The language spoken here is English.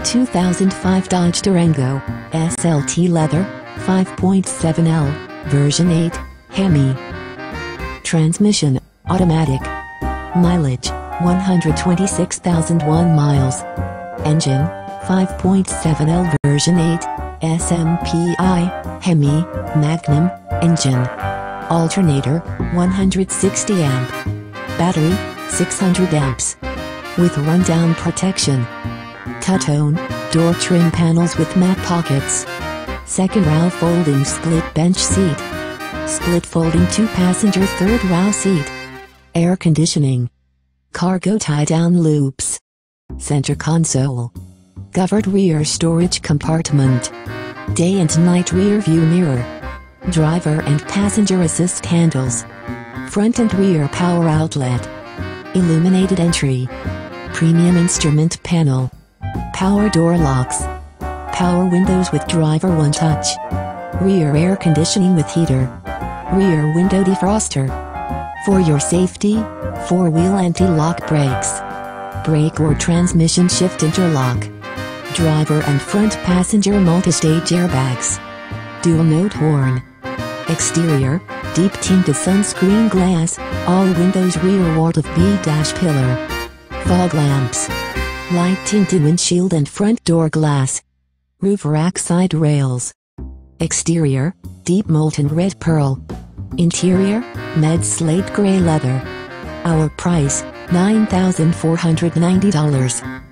2005 Durango SLT leather 5.7L version 8 Hemi. Transmission automatic. Mileage 126,001 miles. Engine 5.7L version 8 SMPI Hemi Magnum engine. Alternator 160 amp. Battery 600 amps. With rundown protection. Two-tone door trim panels with matte pockets. Second row folding split bench seat. Split folding 2-passenger third row seat. Air conditioning. Cargo tie-down loops. Center console. Covered rear storage compartment. Day and night rear view mirror. Driver and passenger assist handles. Front and rear power outlet. Illuminated entry. Premium instrument panel. Power door locks. Power windows with driver one touch. Rear air conditioning with heater. Rear window defroster. For your safety, 4-wheel anti-lock brakes. Brake or transmission shift interlock. Driver and front passenger multi-stage airbags. Dual note horn. Exterior, deep tinted sunscreen glass, all windows rear ward of B-pillar. Fog lamps. Light tinted windshield and front door glass. Roof rack side rails. Exterior, deep molten red pearl. Interior, med slate gray leather. Our price, $9,490.